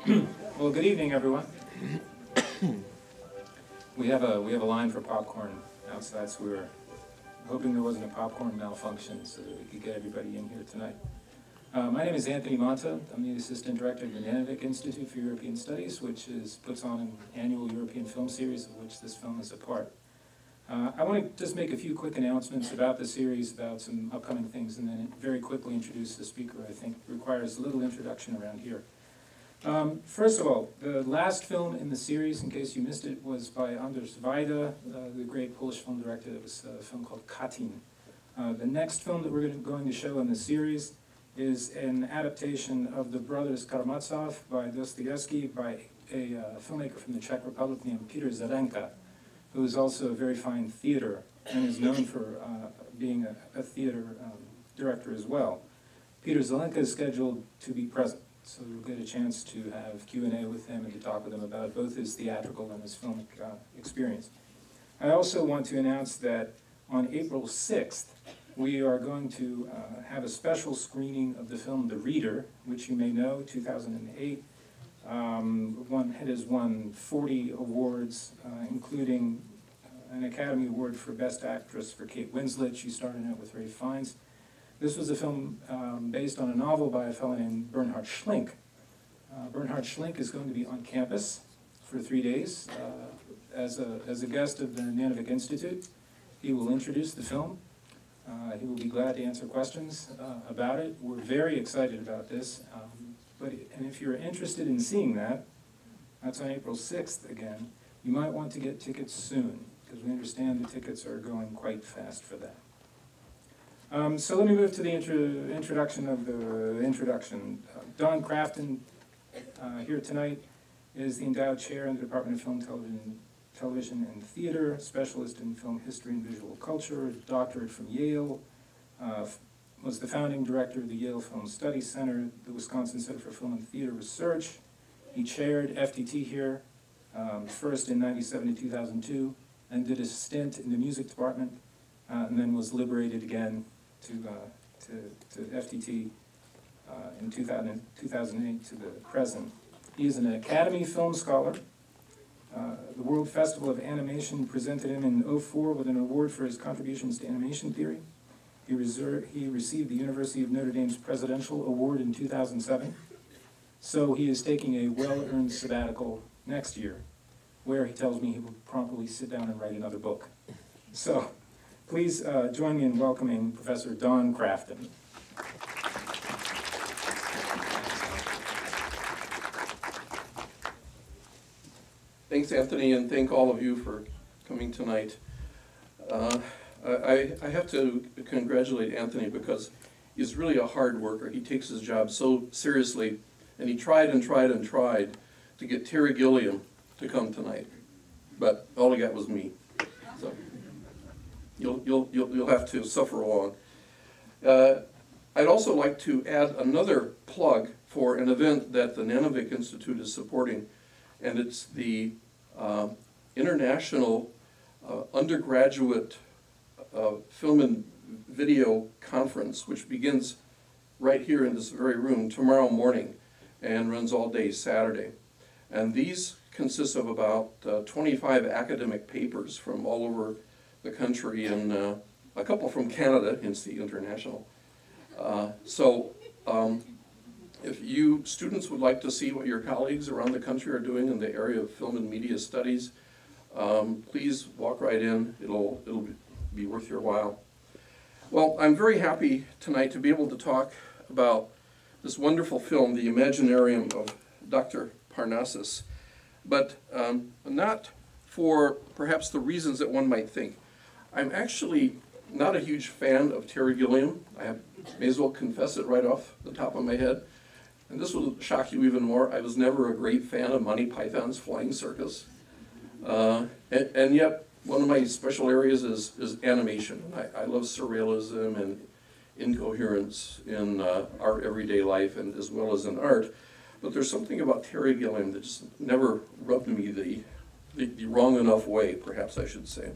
Well, good evening, everyone. We have a line for popcorn outside, so we were hoping there wasn't a popcorn malfunction so that we could get everybody in here tonight. My name is Anthony Monta. I'm the Assistant Director of the Nanovic Institute for European Studies, which puts on an annual European film series of which this film is a part. I want to just make a few quick announcements about the series, about some upcoming things, and then very quickly introduce the speaker. I think requires a little introduction around here. First of all, the last film in the series, in case you missed it, was by Anders Weide, the great Polish film director. It was a film called Katyn. The next film that we're going to show in the series is an adaptation of The Brothers Karamazov by Dostoevsky by a filmmaker from the Czech Republic named Peter Zelenka, who is also a very fine theater and is known for being a theater director as well. Peter Zelenka is scheduled to be present, so we'll get a chance to have Q&A with him and to talk with him about both his theatrical and his filmic experience. I also want to announce that on April 6th, we are going to have a special screening of the film The Reader, which you may know, 2008. It has won 40 awards, including an Academy Award for Best Actress for Kate Winslet. She started out with Ralph Fiennes. This was a film based on a novel by a fellow named Bernhard Schlink. Bernhard Schlink is going to be on campus for 3 days as a guest of the Nanovic Institute. He will introduce the film. He will be glad to answer questions about it. We're very excited about this. And if you're interested in seeing that, that's on April 6th again, you might want to get tickets soon, because we understand the tickets are going quite fast for that. So let me move to the introduction of the introduction. Don Crafton, here tonight, is the endowed chair in the Department of Film, Television and Theater, specialist in film history and visual culture, doctorate from Yale, was the founding director of the Yale Film Studies Center, the Wisconsin Center for Film and Theater Research. He chaired FTT here, first in '97 to 2002, and did a stint in the music department, and then was liberated again to FTT in 2008 to the present. He is an Academy Film Scholar. The World Festival of Animation presented him in '04 with an award for his contributions to animation theory. He received the University of Notre Dame's Presidential Award in 2007. So he is taking a well-earned sabbatical next year, where he tells me he will promptly sit down and write another book. So please join me in welcoming Professor Don Crafton. Thanks, Anthony, and thank all of you for coming tonight. I have to congratulate Anthony because he's really a hard worker. He takes his job so seriously, and he tried and tried and tried to get Terry Gilliam to come tonight, but all he got was me. So you'll have to suffer along. I'd also like to add another plug for an event that the Nanovic Institute is supporting, and it's the International Undergraduate Film and Video Conference, which begins right here in this very room tomorrow morning and runs all day Saturday. And these consist of about 25 academic papers from all over the country and a couple from Canada, hence the international. If you students would like to see what your colleagues around the country are doing in the area of film and media studies, please walk right in. It'll be worth your while. Well, I'm very happy tonight to be able to talk about this wonderful film, The Imaginarium of Doctor Parnassus, but not for perhaps the reasons that one might think. I'm actually not a huge fan of Terry Gilliam. I may as well confess it right off the top of my head. And this will shock you even more. I was never a great fan of Monty Python's Flying Circus. And yet, one of my special areas is animation. I love surrealism and incoherence in our everyday life and as well as in art. But there's something about Terry Gilliam that just never rubbed me the wrong enough way, perhaps I should say.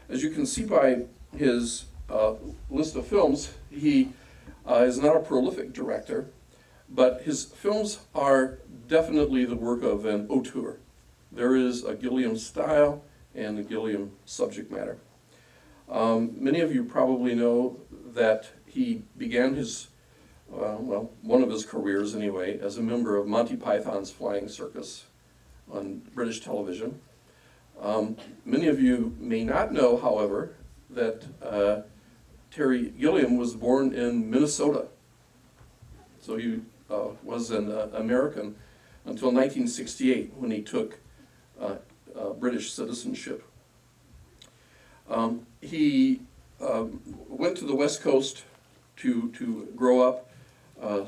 As you can see by his list of films, he is not a prolific director, but his films are definitely the work of an auteur. There is a Gilliam style and a Gilliam subject matter. Many of you probably know that he began his, well, one of his careers anyway, as a member of Monty Python's Flying Circus on British television. Many of you may not know, however, that Terry Gilliam was born in Minnesota. So he was an American until 1968 when he took British citizenship. He went to the West Coast to grow up,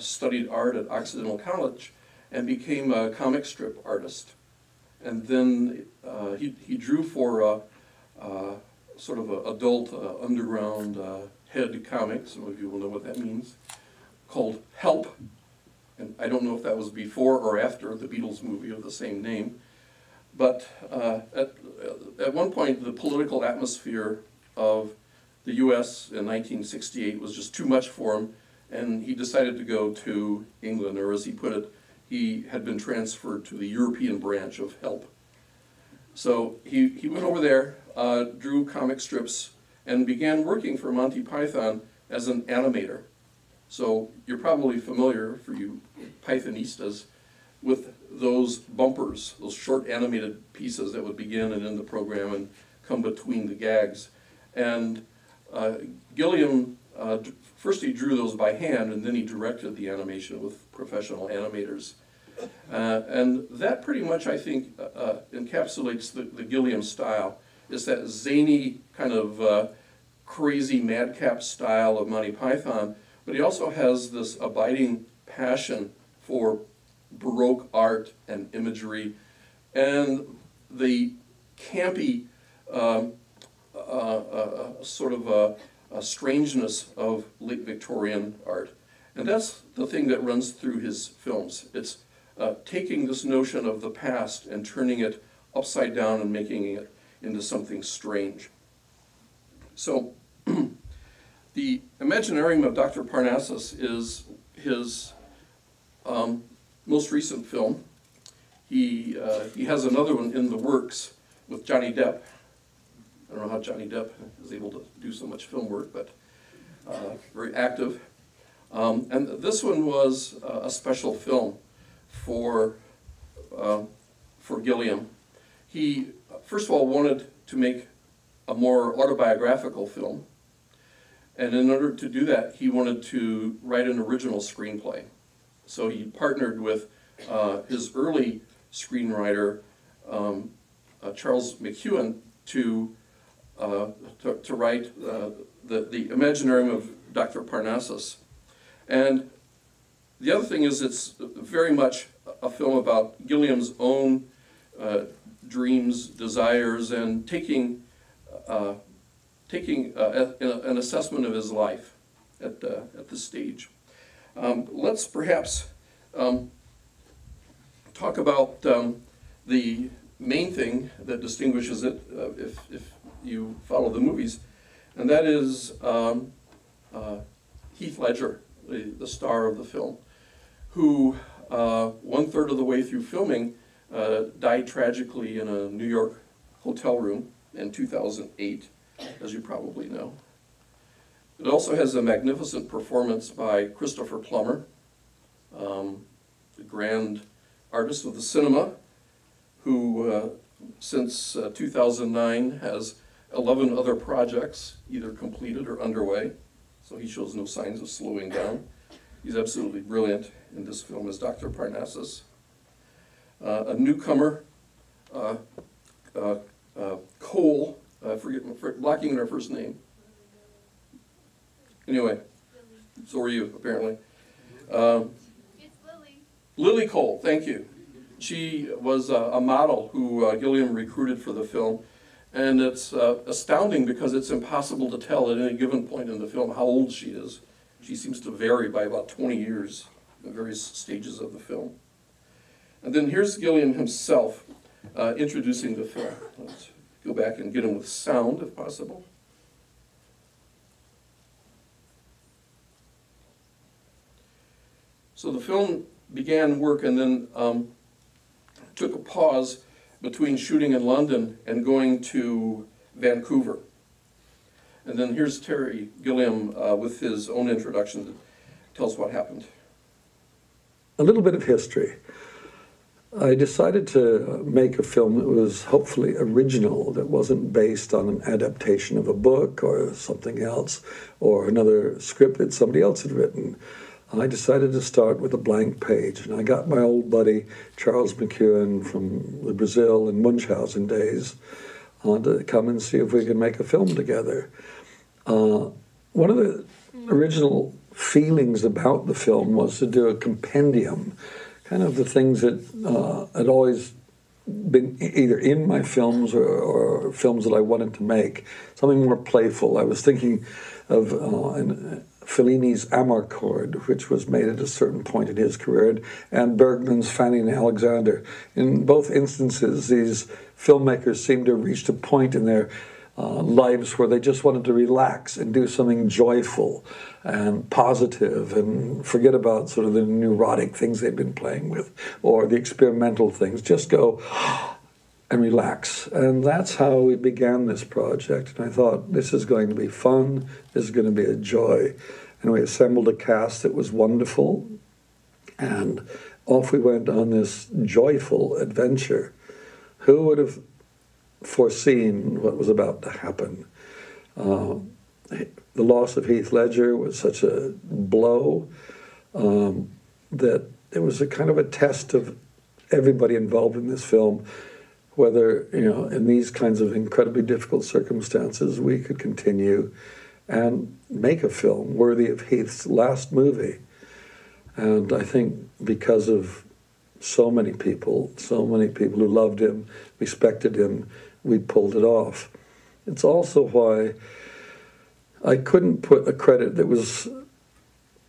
studied art at Occidental College, and became a comic strip artist. And then he drew for sort of an adult underground head comic, some of you will know what that means, called Help. And I don't know if that was before or after the Beatles movie of the same name. But at one point, the political atmosphere of the US in 1968 was just too much for him, and he decided to go to England, or as he put it, he had been transferred to the European branch of Help. So he went over there, drew comic strips, and began working for Monty Python as an animator. So you're probably familiar, for you Pythonistas, with those bumpers, those short animated pieces that would begin and end the program and come between the gags. And Gilliam, first he drew those by hand, and then he directed the animation with professional animators. And that pretty much, I think, encapsulates the Gilliam style. It's that zany kind of crazy madcap style of Monty Python, but he also has this abiding passion for Baroque art and imagery, and the campy sort of a strangeness of late Victorian art. And that's the thing that runs through his films. It's taking this notion of the past and turning it upside down and making it into something strange. So the Imaginarium of Doctor Parnassus is his most recent film. He has another one in the works with Johnny Depp. I don't know how Johnny Depp is able to do so much film work, but very active. And this one was a special film for Gilliam. He, first of all, wanted to make a more autobiographical film. And in order to do that, he wanted to write an original screenplay. So he partnered with his early screenwriter, Charles McEwen, to write the Imaginarium of Dr. Parnassus. And the other thing is, it's very much a film about Gilliam's own dreams, desires, and taking an assessment of his life at this stage. Let's perhaps talk about the main thing that distinguishes it, if you follow the movies, and that is Heath Ledger, the star of the film, who 1/3 of the way through filming died tragically in a New York hotel room in 2008, as you probably know. It also has a magnificent performance by Christopher Plummer, the grand artist of the cinema, who since 2009 has 11 other projects either completed or underway, so he shows no signs of slowing down. He's absolutely brilliant in this film as Dr. Parnassus. A newcomer, Cole, blocking her first name. Anyway, so are you, apparently. It's Lily. Lily Cole, thank you. She was a model who Gilliam recruited for the film, and it's astounding because it's impossible to tell at any given point in the film how old she is. She seems to vary by about 20 years in various stages of the film. And then here's Gilliam himself introducing the film. Let's go back and get him with sound, if possible. So the film began work and then took a pause between shooting in London and going to Vancouver. And then here's Terry Gilliam with his own introduction to tell us what happened. A little bit of history. I decided to make a film that was hopefully original, that wasn't based on an adaptation of a book or something else, or another script that somebody else had written. I decided to start with a blank page, and I got my old buddy Charles McEwen from the Brazil and Munchausen days to come and see if we could make a film together. One of the original feelings about the film was to do a compendium, kind of the things that had always been either in my films or films that I wanted to make, something more playful. I was thinking of Fellini's Amarcord, which was made at a certain point in his career, and Bergman's Fanny and Alexander. In both instances, these filmmakers seemed to have reached a point in their lives where they just wanted to relax and do something joyful and positive and forget about sort of the neurotic things they've been playing with or the experimental things. Just go and relax. And that's how we began this project. And I thought, this is going to be fun. This is going to be a joy. And we assembled a cast that was wonderful. And off we went on this joyful adventure. Who would have foreseen what was about to happen? The loss of Heath Ledger was such a blow that it was a kind of a test of everybody involved in this film, whether, you know, in these kinds of incredibly difficult circumstances, we could continue and make a film worthy of Heath's last movie. And I think because of so many people who loved him, respected him, we pulled it off. It's also why I couldn't put a credit that was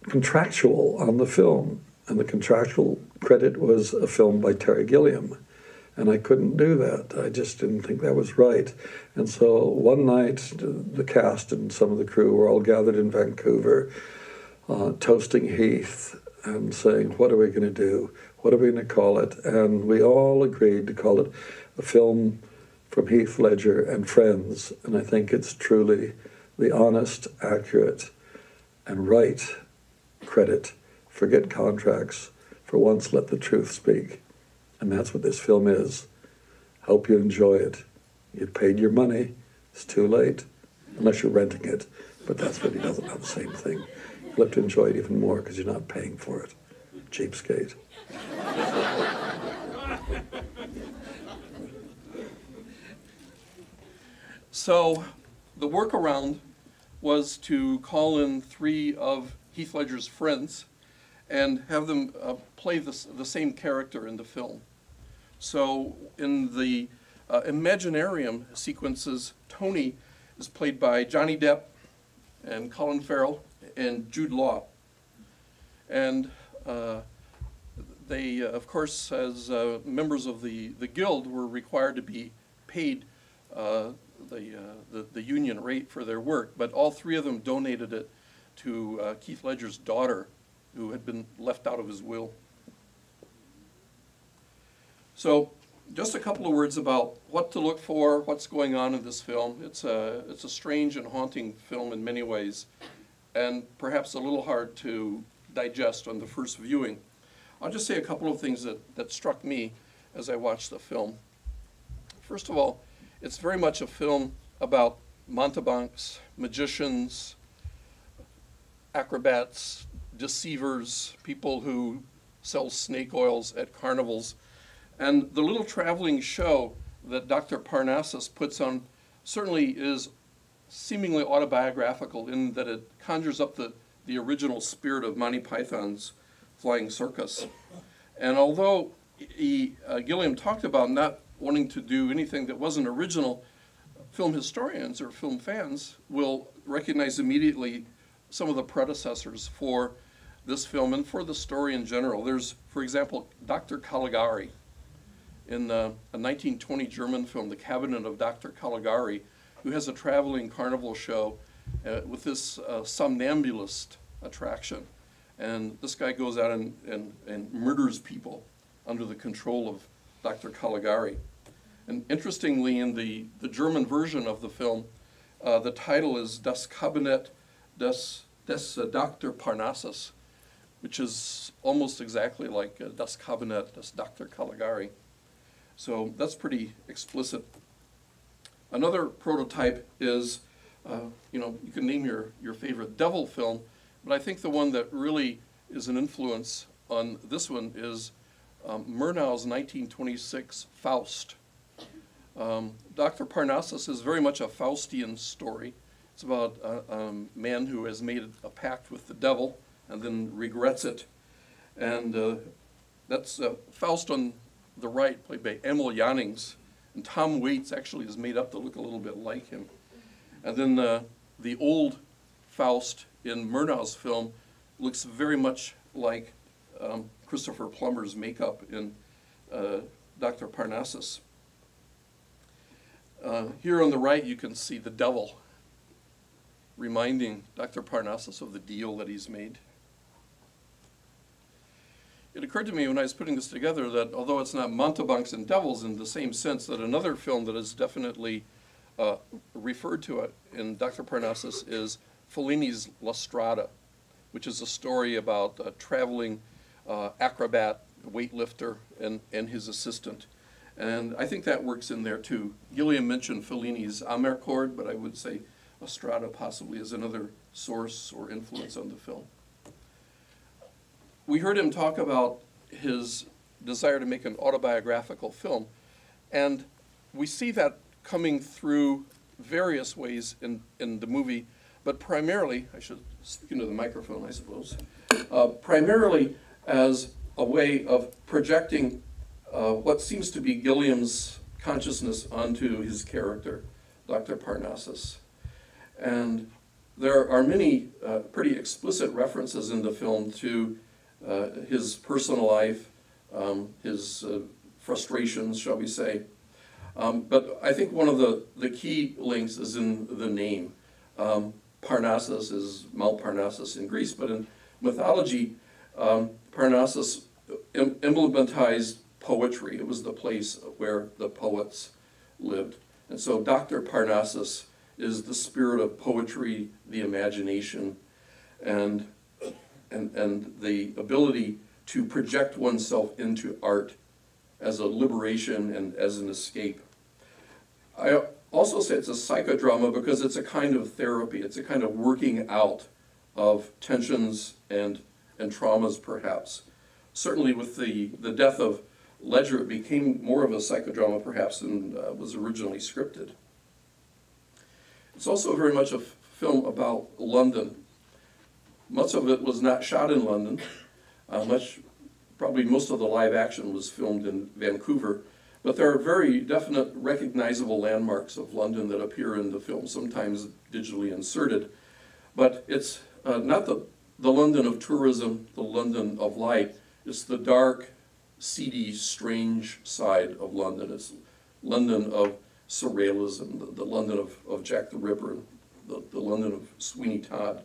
contractual on the film. And the contractual credit was a film by Terry Gilliam. And I couldn't do that. I just didn't think that was right. And so one night, the cast and some of the crew were all gathered in Vancouver, toasting Heath and saying, what are we going to do? What are we going to call it? And we all agreed to call it a film from Heath Ledger and Friends. And I think it's truly the honest, accurate, and right credit. Forget contracts. For once, let the truth speak. And that's what this film is. Hope you enjoy it. You paid your money. It's too late, unless you're renting it. But that's really doesn't have the same thing. You'll have to enjoy it even more because you're not paying for it. Cheapskate. So the workaround was to call in 3 of Heath Ledger's friends and have them play the same character in the film. So in the Imaginarium sequences, Tony is played by Johnny Depp and Colin Farrell and Jude Law. And they, of course, as members of the guild, were required to be paid the union rate for their work, but all 3 of them donated it to Heath Ledger's daughter, who had been left out of his will. So just a couple of words about what to look for, what's going on in this film. It's a strange and haunting film in many ways, and perhaps a little hard to digest on the first viewing. I'll just say a couple of things that struck me as I watched the film. First of all, it's very much a film about mountebanks, magicians, acrobats, deceivers, people who sell snake oils at carnivals. And the little traveling show that Dr. Parnassus puts on certainly is seemingly autobiographical in that it conjures up the original spirit of Monty Python's Flying Circus. And although Gilliam talked about not wanting to do anything that wasn't original, film historians or film fans will recognize immediately some of the predecessors for this film and for the story in general. There's, for example, Dr. Caligari in a 1920 German film, The Cabinet of Dr. Caligari, who has a traveling carnival show with this somnambulist attraction. And this guy goes out and murders people under the control of Dr. Caligari. And interestingly, in the German version of the film, the title is Das Kabinett des Dr. Parnassus, which is almost exactly like Das Kabinett des Dr. Caligari. So that's pretty explicit. Another prototype is, you can name your favorite devil film, but I think the one that really is an influence on this one is Murnau's 1926 Faust. Dr. Parnassus is very much a Faustian story. It's about a man who has made a pact with the devil and then regrets it. And that's Faust on the right, played by Emil Jannings. And Tom Waits actually is made up to look a little bit like him. And then the old Faust in Murnau's film looks very much like Christopher Plummer's makeup in Dr. Parnassus. Here on the right you can see the devil reminding Dr. Parnassus of the deal that he's made. It occurred to me when I was putting this together that although it's not mountebanks and devils in the same sense, that another film that is definitely referred to it in Dr. Parnassus is Fellini's La Strada, which is a story about a traveling acrobat, weightlifter, and his assistant. And I think that works in there too. Gilliam mentioned Fellini's Amarcord, but I would say La Strada possibly is another source or influence on the film. We heard him talk about his desire to make an autobiographical film, and we see that coming through various ways in the movie, but primarily, I should speak into the microphone, I suppose, primarily as a way of projecting what seems to be Gilliam's consciousness onto his character, Dr. Parnassus. And there are many pretty explicit references in the film to his personal life, his frustrations, shall we say. But I think one of the key links is in the name. Parnassus is Mount Parnassus in Greece, but in mythology, Parnassus emblematized poetry. It was the place where the poets lived. And so Dr. Parnassus is the spirit of poetry, the imagination, and the ability to project oneself into art as a liberation and as an escape. I also say it's a psychodrama because it's a kind of therapy. It's a kind of working out of tensions and traumas, perhaps. Certainly with the death of Ledger, it became more of a psychodrama, perhaps, than was originally scripted. It's also very much a film about London. Much of it was not shot in London. Probably most of the live action was filmed in Vancouver. But there are very definite recognizable landmarks of London that appear in the film, sometimes digitally inserted. But it's not the London of tourism, the London of light. It's the dark, seedy, strange side of London. It's London of surrealism, the London of Jack the Ripper, the London of Sweeney Todd.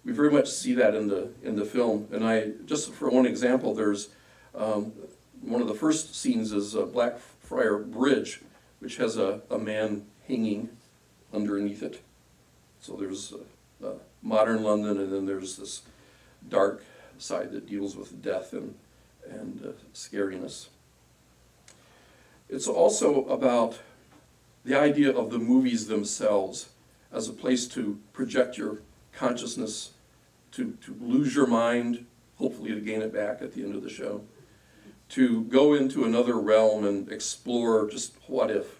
We very much see that in the film. And just for one example, there's one of the first scenes is Blackfriar Bridge, which has a man hanging underneath it. So there's modern London, and then there's this dark side that deals with death and scariness. It's also about the idea of the movies themselves as a place to project your consciousness, to lose your mind, hopefully to gain it back at the end of the show, to go into another realm and explore just what if.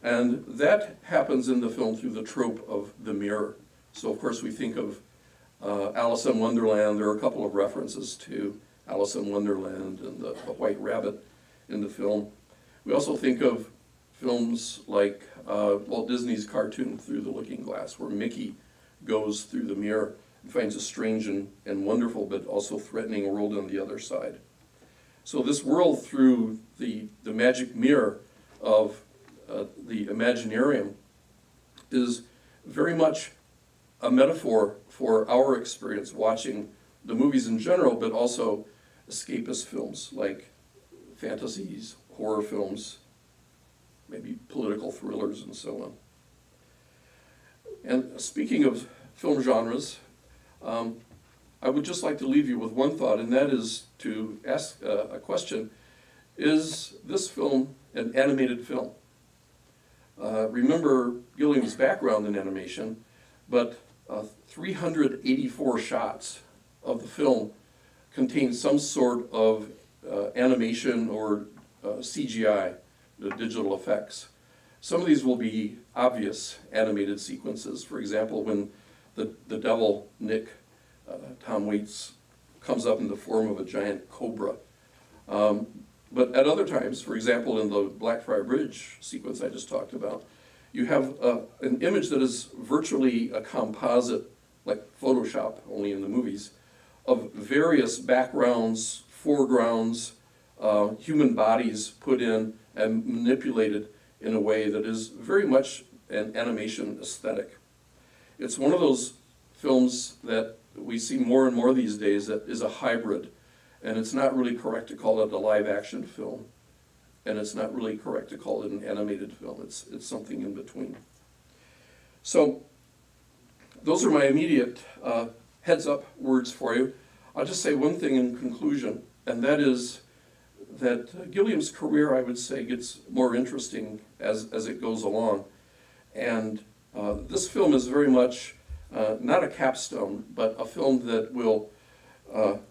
And that happens in the film through the trope of the mirror. So of course we think of Alice in Wonderland. There are a couple of references to Alice in Wonderland and the White Rabbit in the film. We also think of films like Walt Disney's cartoon Through the Looking Glass, where Mickey goes through the mirror and finds a strange and wonderful but also threatening world on the other side. So this world through the magic mirror of the Imaginarium is very much a metaphor for our experience watching the movies in general, but also escapist films like fantasies, horror films, maybe political thrillers, and so on. And speaking of film genres, I would just like to leave you with one thought, and that is to ask a question. Is this film an animated film? Remember Gilliam's background in animation, but 384 shots of the film contain some sort of animation or CGI, the digital effects. Some of these will be obvious animated sequences. For example, when the devil, Nick, Tom Waits, comes up in the form of a giant cobra. But at other times, for example, in the Blackfriar Bridge sequence I just talked about, you have an image that is virtually a composite, like Photoshop, only in the movies, of various backgrounds, foregrounds, human bodies put in and manipulated in a way that is very much an animation aesthetic. It's one of those films that we see more and more these days that is a hybrid, and it's not really correct to call it a live action film, and it's not really correct to call it an animated film. It's something in between. So those are my immediate heads up words for you. I'll just say one thing in conclusion, and that is that Gilliam's career, I would say, gets more interesting as it goes along. And this film is very much not a capstone, but a film that will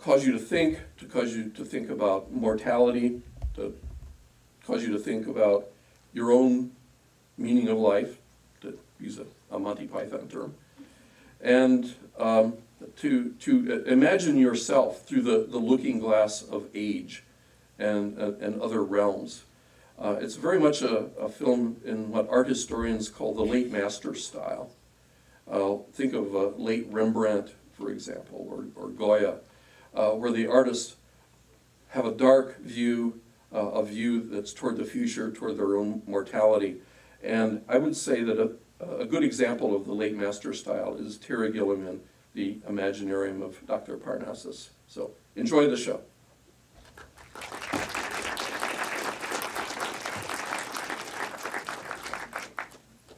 cause you to think about mortality, to cause you to think about your own meaning of life, to use a Monty Python term, and to imagine yourself through the looking glass of age and other realms. It's very much a film in what art historians call the late master style. Think of late Rembrandt, for example, or Goya, where the artists have a dark view, a view that's toward the future, toward their own mortality. And I would say that a good example of the late master style is Terry Gilliam in the Imaginarium of Dr. Parnassus. So enjoy the show.